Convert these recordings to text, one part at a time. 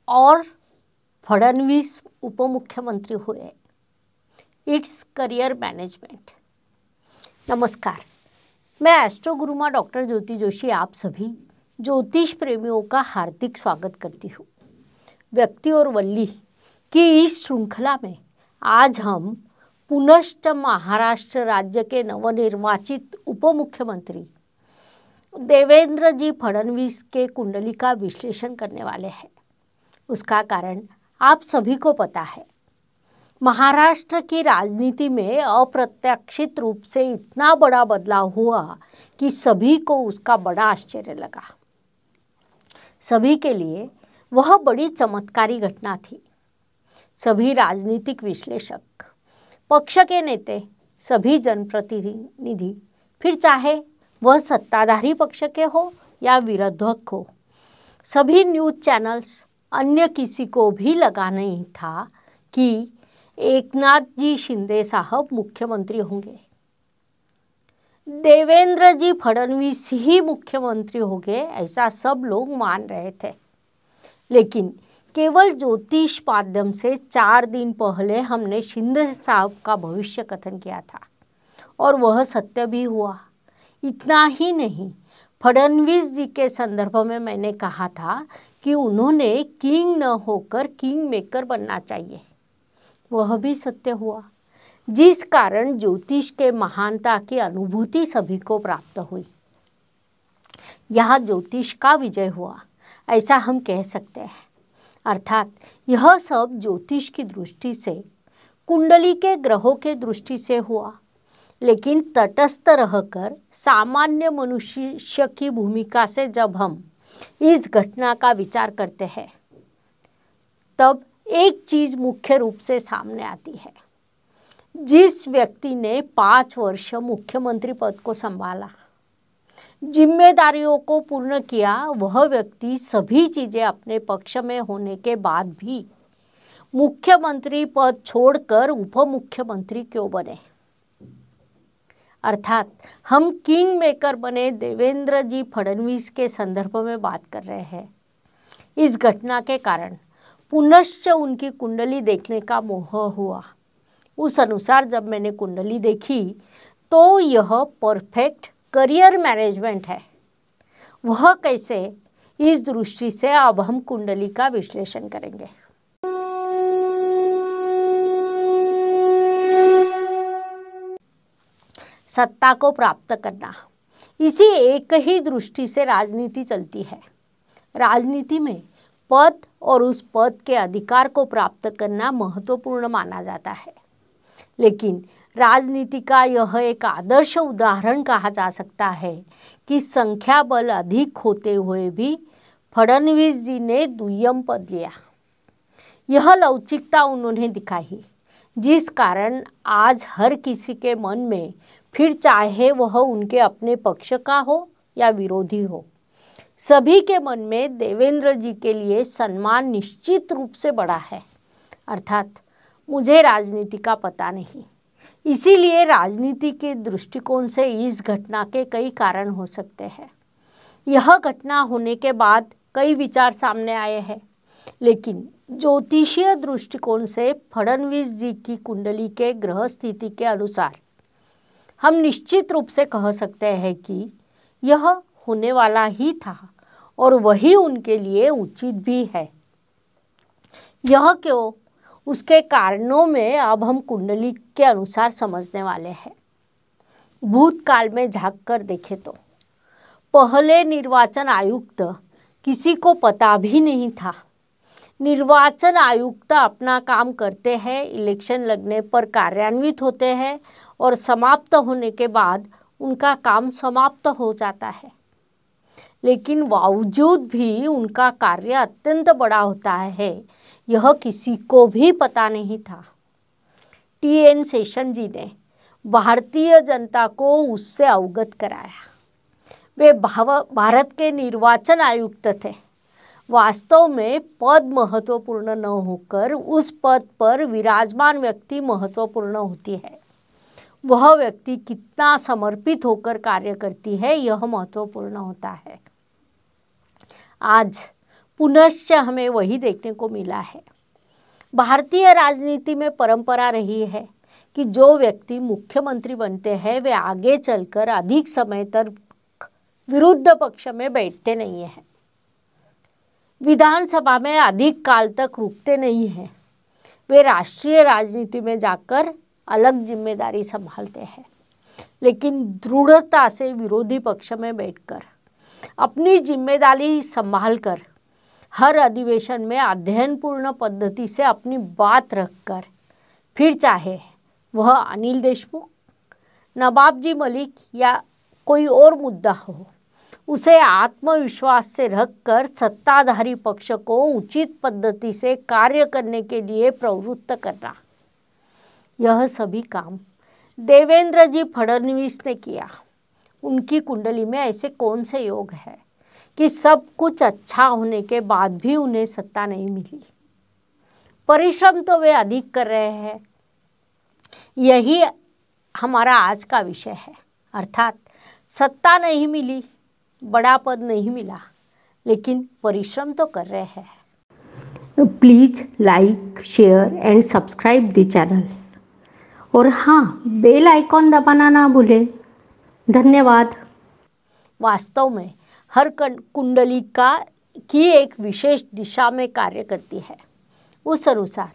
और फडणवीस उप मुख्यमंत्री हुए। It's career management. नमस्कार, मैं एस्ट्रो गुरुमा डॉक्टर ज्योति जोशी आप सभी ज्योतिष प्रेमियों का हार्दिक स्वागत करती हूँ। व्यक्ति और वल्ली की इस श्रृंखला में आज हम पुनश्च महाराष्ट्र राज्य के नवनिर्वाचित उप मुख्यमंत्री देवेंद्र जी फडणवीस के कुंडली का विश्लेषण करने वाले हैं। उसका कारण आप सभी को पता है। महाराष्ट्र की राजनीति में अप्रत्याशित रूप से इतना बड़ा बदलाव हुआ कि सभी को उसका बड़ा आश्चर्य लगा। सभी के लिए वह बड़ी चमत्कारी घटना थी। सभी राजनीतिक विश्लेषक, पक्ष के नेता, सभी जनप्रतिनिधि, फिर चाहे वह सत्ताधारी पक्ष के हो या विरोधक हो, सभी न्यूज़ चैनल्स, अन्य किसी को भी लगा नहीं था कि एकनाथ जी शिंदे साहब मुख्यमंत्री होंगे, देवेंद्र जी फडणवीस ही मुख्यमंत्री होंगे, ऐसा सब लोग मान रहे थे। लेकिन केवल ज्योतिष माध्यम से 4 दिन पहले हमने शिंदे साहब का भविष्य कथन किया था और वह सत्य भी हुआ। इतना ही नहीं, फडणवीस जी के संदर्भ में मैंने कहा था कि उन्होंने किंग न होकर किंग मेकर बनना चाहिए। वह भी सत्य हुआ, जिस कारण ज्योतिष के महानता की अनुभूति सभी को प्राप्त हुई। यह ज्योतिष का विजय हुआ, ऐसा हम कह सकते हैं। अर्थात यह सब ज्योतिष की दृष्टि से, कुंडली के ग्रहों के दृष्टि से हुआ। लेकिन तटस्थ रहकर सामान्य मनुष्य की भूमिका से जब हम इस घटना का विचार करते हैं, तब एक चीज मुख्य रूप से सामने आती है। जिस व्यक्ति ने 5 वर्ष मुख्यमंत्री पद को संभाला, जिम्मेदारियों को पूर्ण किया, वह व्यक्ति सभी चीजें अपने पक्ष में होने के बाद भी मुख्यमंत्री पद छोड़कर उप मुख्यमंत्री क्यों बने? अर्थात हम किंग मेकर बने देवेंद्र जी फडणवीस के संदर्भ में बात कर रहे हैं। इस घटना के कारण पुनश्च उनकी कुंडली देखने का मोह हुआ। उस अनुसार जब मैंने कुंडली देखी तो यह परफेक्ट करियर मैनेजमेंट है। वह कैसे, इस दृष्टि से अब हम कुंडली का विश्लेषण करेंगे। सत्ता को प्राप्त करना, इसी एक ही दृष्टि से राजनीति चलती है। राजनीति में पद और उस पद के अधिकार को प्राप्त करना महत्वपूर्ण माना जाता है। लेकिन राजनीति का यह एक आदर्श उदाहरण कहा जा सकता है कि संख्या बल अधिक होते हुए भी फडणवीस जी ने दुय्यम पद लिया। यह लवचिकता उन्होंने दिखाई, जिस कारण आज हर किसी के मन में, फिर चाहे वह उनके अपने पक्ष का हो या विरोधी हो, सभी के मन में देवेंद्र जी के लिए सम्मान निश्चित रूप से बढ़ा है। अर्थात मुझे राजनीति का पता नहीं, इसीलिए राजनीति के दृष्टिकोण से इस घटना के कई कारण हो सकते हैं। यह घटना होने के बाद कई विचार सामने आए हैं, लेकिन ज्योतिषीय दृष्टिकोण से फडणवीस जी की कुंडली के ग्रह स्थिति के अनुसार हम निश्चित रूप से कह सकते हैं कि यह होने वाला ही था और वही उनके लिए उचित भी है। यह क्यों, उसके कारणों में अब हम कुंडली के अनुसार समझने वाले हैं। भूतकाल में झांक कर देखें तो पहले निर्वाचन आयुक्त किसी को पता भी नहीं था। निर्वाचन आयुक्त अपना काम करते हैं, इलेक्शन लगने पर कार्यान्वित होते हैं और समाप्त होने के बाद उनका काम समाप्त हो जाता है। लेकिन बावजूद भी उनका कार्य अत्यंत बड़ा होता है, यह किसी को भी पता नहीं था। TN शेषन जी ने भारतीय जनता को उससे अवगत कराया। वे भारत के निर्वाचन आयुक्त थे। वास्तव में पद महत्वपूर्ण न होकर उस पद पर विराजमान व्यक्ति महत्वपूर्ण होती है। वह व्यक्ति कितना समर्पित होकर कार्य करती है, यह महत्वपूर्ण होता है। आज पुनश्च हमें वही देखने को मिला है। भारतीय राजनीति में परंपरा रही है कि जो व्यक्ति मुख्यमंत्री बनते हैं वे आगे चलकर अधिक समय तक विरुद्ध पक्ष में बैठते नहीं हैं, विधानसभा में अधिक काल तक रुकते नहीं हैं, वे राष्ट्रीय राजनीति में जाकर अलग जिम्मेदारी संभालते हैं, लेकिन दृढ़ता से विरोधी पक्ष में बैठकर अपनी जिम्मेदारी संभालकर हर अधिवेशन में अध्ययनपूर्ण पद्धति से अपनी बात रखकर, फिर चाहे वह अनिल देशमुख, नवाबजी मलिक या कोई और मुद्दा हो, उसे आत्मविश्वास से रखकर सत्ताधारी पक्ष को उचित पद्धति से कार्य करने के लिए प्रवृत्त करना, यह सभी काम देवेंद्र जी फडणवीस ने किया। उनकी कुंडली में ऐसे कौन से योग है कि सब कुछ अच्छा होने के बाद भी उन्हें सत्ता नहीं मिली। परिश्रम तो वे अधिक कर रहे हैं, यही हमारा आज का विषय है। अर्थात सत्ता नहीं मिली, बड़ा पद नहीं मिला, लेकिन परिश्रम तो कर रहे हैं। Please like, share and subscribe the channel, और हाँ, बेल आइकॉन दबाना ना भूलें। धन्यवाद। वास्तव में हर कुंडली की एक विशेष दिशा में कार्य करती है। उस अनुसार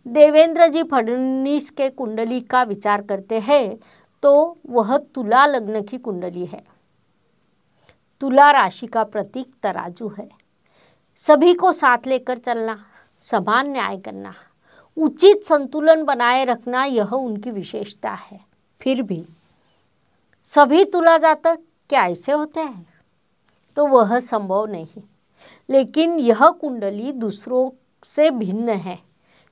देवेंद्र जी फडणवीस के कुंडली का विचार करते हैं तो वह तुला लग्न की कुंडली है। तुला राशि का प्रतीक तराजू है। सभी को साथ लेकर चलना, समान न्याय करना, उचित संतुलन बनाए रखना, यह उनकी विशेषता है। फिर भी सभी तुला जातक क्या ऐसे होते हैं? तो वह संभव नहीं। लेकिन यह कुंडली दूसरों से भिन्न है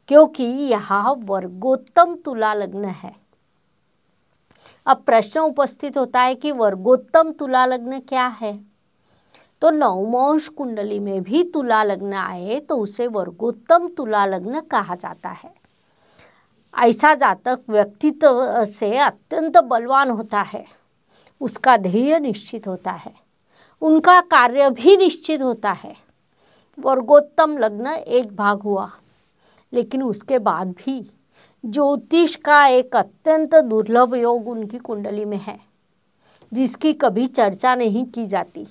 क्योंकि यहाँ वर्गोत्तम तुला लग्न है। अब प्रश्न उपस्थित होता है कि वर्गोत्तम तुला लग्न क्या है? तो नवमांश कुंडली में भी तुला लग्न आए तो उसे वर्गोत्तम तुला लग्न कहा जाता है। ऐसा जातक व्यक्तित्व से अत्यंत बलवान होता है, उसका ध्येय निश्चित होता है, उनका कार्य भी निश्चित होता है। वर्गोत्तम लग्न एक भाग हुआ, लेकिन उसके बाद भी ज्योतिष का एक अत्यंत दुर्लभ योग उनकी कुंडली में है, जिसकी कभी चर्चा नहीं की जाती।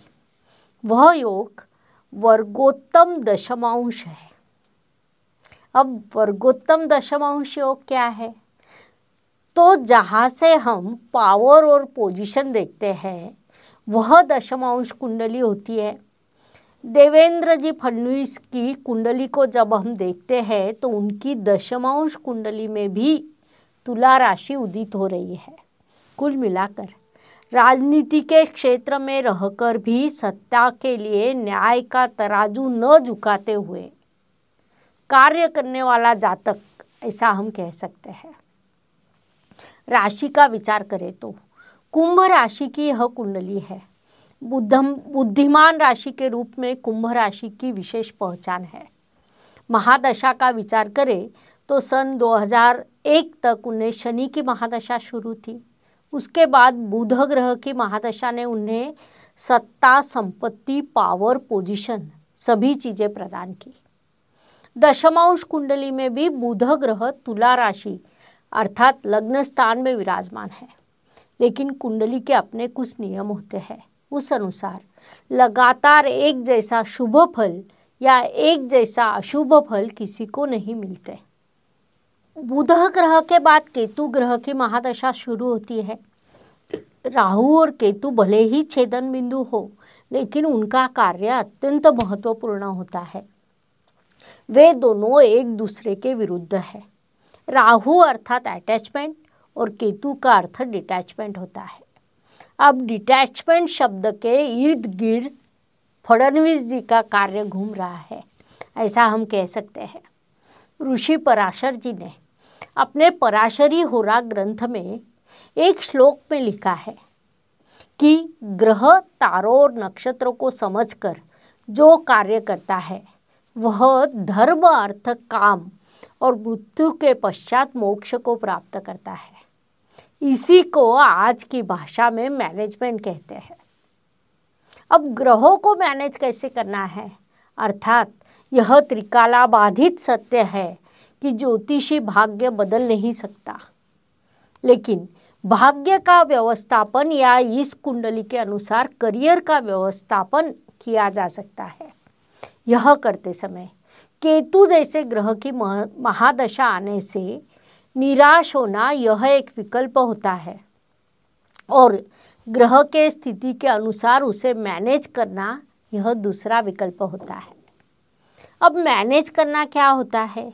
वह योग वर्गोत्तम दशमांश है। अब वर्गोत्तम दशमांश योग क्या है? तो जहाँ से हम पावर और पोजीशन देखते हैं वह दशमांश कुंडली होती है। देवेंद्र जी फडणवीस की कुंडली को जब हम देखते हैं तो उनकी दशमांश कुंडली में भी तुला राशि उदित हो रही है। कुल मिलाकर राजनीति के क्षेत्र में रहकर भी सत्ता के लिए न्याय का तराजू न झुकाते हुए कार्य करने वाला जातक, ऐसा हम कह सकते हैं। राशि का विचार करें तो कुंभ राशि की यह कुंडली है। बुद्धिमान राशि के रूप में कुंभ राशि की विशेष पहचान है। महादशा का विचार करें तो सन 2001 तक उन्हें शनि की महादशा शुरू थी। उसके बाद बुध ग्रह की महादशा ने उन्हें सत्ता, संपत्ति, पावर, पोजीशन सभी चीज़ें प्रदान की। दशमांश कुंडली में भी बुध ग्रह तुला राशि अर्थात लग्न स्थान में विराजमान है, लेकिन कुंडली के अपने कुछ नियम होते हैं। उस अनुसार लगातार एक जैसा शुभ फल या एक जैसा अशुभ फल किसी को नहीं मिलते। बुध ग्रह के बाद केतु ग्रह की महादशा शुरू होती है। राहु और केतु भले ही छेदन बिंदु हो, लेकिन उनका कार्य अत्यंत महत्वपूर्ण होता है। वे दोनों एक दूसरे के विरुद्ध है। राहु अर्थात अटैचमेंट और केतु का अर्थ डिटैचमेंट होता है। अब डिटैचमेंट शब्द के इर्द गिर्द फडणवीस जी का कार्य घूम रहा है, ऐसा हम कह सकते हैं। ऋषि पराशर जी ने अपने पराशरी होरा ग्रंथ में एक श्लोक में लिखा है कि ग्रह, तारों और नक्षत्रों को समझकर जो कार्य करता है वह धर्म, अर्थ, काम और मृत्यु के पश्चात मोक्ष को प्राप्त करता है। इसी को आज की भाषा में मैनेजमेंट कहते हैं। अब ग्रहों को मैनेज कैसे करना है, अर्थात यह त्रिकालाबाधित सत्य है कि ज्योतिषी भाग्य बदल नहीं सकता, लेकिन भाग्य का व्यवस्थापन या इस कुंडली के अनुसार करियर का व्यवस्थापन किया जा सकता है। यह करते समय केतु जैसे ग्रह की महादशा आने से निराश होना यह एक विकल्प होता है और ग्रह के स्थिति के अनुसार उसे मैनेज करना यह दूसरा विकल्प होता है। अब मैनेज करना क्या होता है,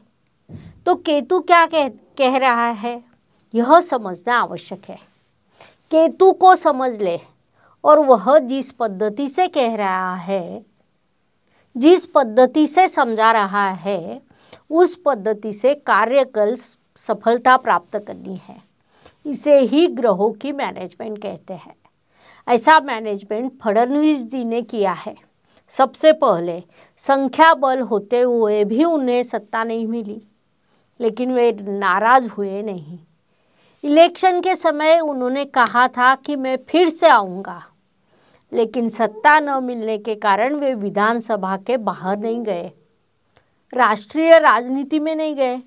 तो केतु क्या कह रहा है यह समझना आवश्यक है। केतु को समझ ले और वह जिस पद्धति से कह रहा है, जिस पद्धति से समझा रहा है, उस पद्धति से कार्य कर सफलता प्राप्त करनी है। इसे ही ग्रहों की मैनेजमेंट कहते हैं। ऐसा मैनेजमेंट फडणवीस जी ने किया है। सबसे पहले संख्या बल होते हुए भी उन्हें सत्ता नहीं मिली, लेकिन वे नाराज हुए नहीं। इलेक्शन के समय उन्होंने कहा था कि मैं फिर से आऊँगा, लेकिन सत्ता न मिलने के कारण वे विधानसभा के बाहर नहीं गए, राष्ट्रीय राजनीति में नहीं गए,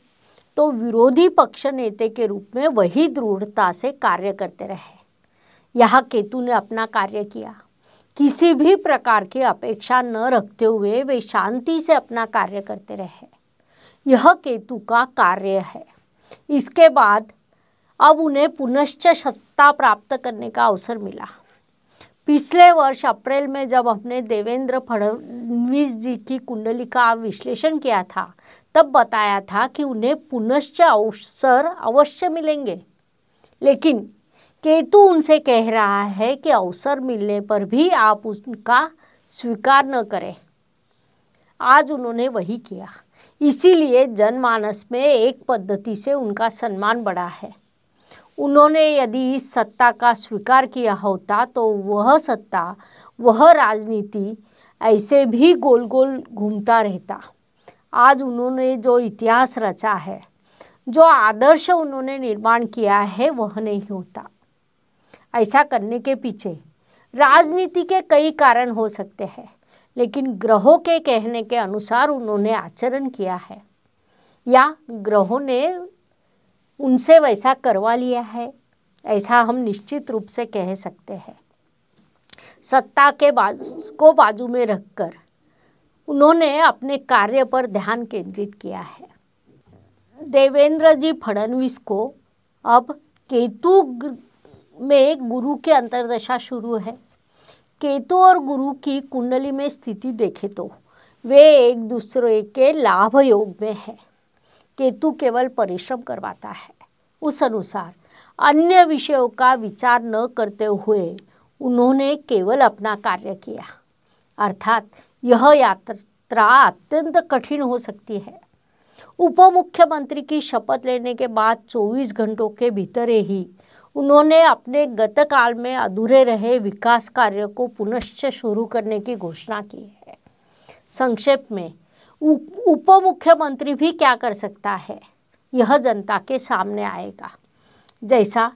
तो विरोधी पक्ष नेता के रूप में वही दृढ़ता से कार्य करते रहे। यहाँ केतु ने अपना कार्य किया। किसी भी प्रकार की अपेक्षा न रखते हुए वे शांति से अपना कार्य करते रहे। यह केतु का कार्य है। इसके बाद अब उन्हें पुनश्च सत्ता प्राप्त करने का अवसर मिला। पिछले वर्ष अप्रैल में जब हमने देवेंद्र फडणवीस जी की कुंडली का विश्लेषण किया था, तब बताया था कि उन्हें पुनश्च अवसर अवश्य मिलेंगे, लेकिन केतु उनसे कह रहा है कि अवसर मिलने पर भी आप उनका स्वीकार न करें। आज उन्होंने वही किया। इसीलिए जनमानस में एक पद्धति से उनका सम्मान बढ़ा है। उन्होंने यदि इस सत्ता का स्वीकार किया होता तो वह सत्ता, वह राजनीति ऐसे भी गोल गोल घूमता रहता। आज उन्होंने जो इतिहास रचा है, जो आदर्श उन्होंने निर्माण किया है, वह नहीं होता। ऐसा करने के पीछे राजनीति के कई कारण हो सकते हैं, लेकिन ग्रहों के कहने के अनुसार उन्होंने आचरण किया है या ग्रहों ने उनसे वैसा करवा लिया है, ऐसा हम निश्चित रूप से कह सकते हैं। सत्ता के बाजू में रखकर उन्होंने अपने कार्य पर ध्यान केंद्रित किया है। देवेंद्र जी फडणवीस को अब केतु में गुरु की अंतर्दशा शुरू है। केतु और गुरु की कुंडली में स्थिति देखें तो वे एक दूसरे के लाभ योग में है। केतु केवल परिश्रम करवाता है। उस अनुसार अन्य विषयों का विचार न करते हुए उन्होंने केवल अपना कार्य किया, अर्थात यह यात्रा अत्यंत कठिन हो सकती है। उप मुख्यमंत्री की शपथ लेने के बाद 24 घंटों के भीतर ही उन्होंने अपने गत काल में अधूरे रहे विकास कार्य को पुनश्च शुरू करने की घोषणा की है। संक्षेप में उप मुख्यमंत्री भी क्या कर सकता है, यह जनता के सामने आएगा। जैसा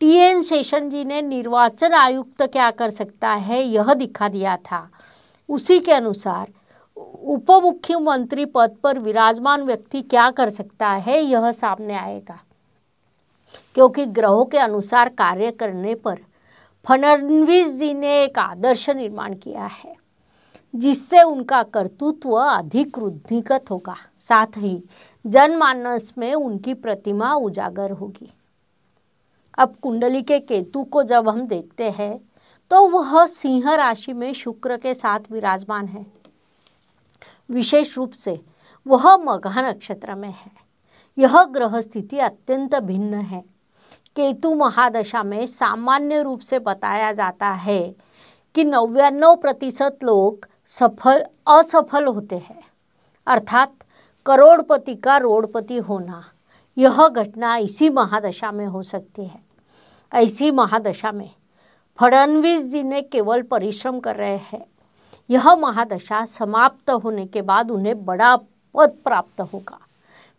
TN शेषन जी ने निर्वाचन आयुक्त क्या कर सकता है यह दिखा दिया था, उसी के अनुसार उप मुख्यमंत्री पद पर विराजमान व्यक्ति क्या कर सकता है यह सामने आएगा। क्योंकि ग्रहों के अनुसार कार्य करने पर फडणवीस जी ने एक आदर्श निर्माण किया है, जिससे उनका कर्तृत्व अधिक रुद्धिगत होगा, साथ ही जनमानस में उनकी प्रतिमा उजागर होगी। अब कुंडली के केतु को जब हम देखते हैं तो वह सिंह राशि में शुक्र के साथ विराजमान है। विशेष रूप से वह मघा नक्षत्र में है। यह ग्रह स्थिति अत्यंत भिन्न है। केतु महादशा में सामान्य रूप से बताया जाता है कि 99% लोग असफल होते हैं, अर्थात करोड़पति का रोड़पति होना। यह घटना इसी महादशा में हो सकती है। ऐसी महादशा में फडणवीस जी ने केवल परिश्रम कर रहे हैं। यह महादशा समाप्त होने के बाद उन्हें बड़ा पद प्राप्त होगा,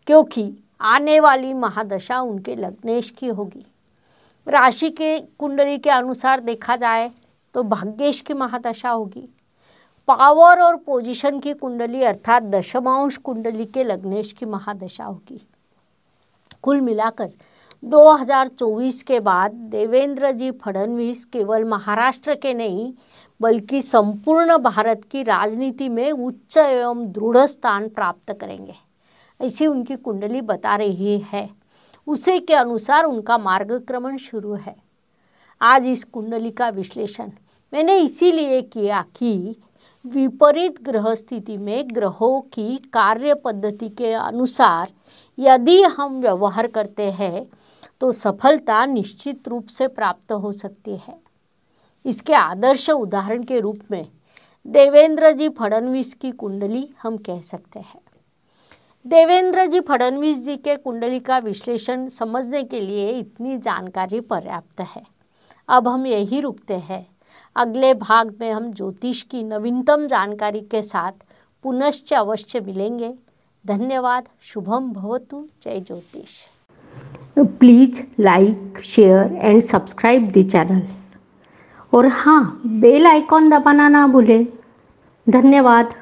क्योंकि आने वाली महादशा उनके लग्नेश की होगी। राशि के कुंडली के अनुसार देखा जाए तो भाग्येश की महादशा होगी। पावर और पोजीशन की कुंडली अर्थात दशमांश कुंडली के लग्नेश की महादशा होगी। कुल मिलाकर 2024 के बाद देवेंद्र जी फडणवीस केवल महाराष्ट्र के नहीं बल्कि संपूर्ण भारत की राजनीति में उच्च एवं दृढ़ स्थान प्राप्त करेंगे, ऐसी उनकी कुंडली बता रही है। उसी के अनुसार उनका मार्गक्रमण शुरू है। आज इस कुंडली का विश्लेषण मैंने इसीलिए किया कि विपरीत ग्रह स्थिति में ग्रहों की कार्य पद्धति के अनुसार यदि हम व्यवहार करते हैं तो सफलता निश्चित रूप से प्राप्त हो सकती है। इसके आदर्श उदाहरण के रूप में देवेंद्र जी फडणवीस की कुंडली हम कह सकते हैं। देवेंद्र जी फडणवीस जी के कुंडली का विश्लेषण समझने के लिए इतनी जानकारी पर्याप्त है। अब हम यही रुकते हैं। अगले भाग में हम ज्योतिष की नवीनतम जानकारी के साथ पुनश्च अवश्य मिलेंगे। धन्यवाद। शुभम भवतु। जय ज्योतिष। Please like, share and subscribe the channel और हाँ, बेल आइकॉन दबाना ना भूलें। धन्यवाद।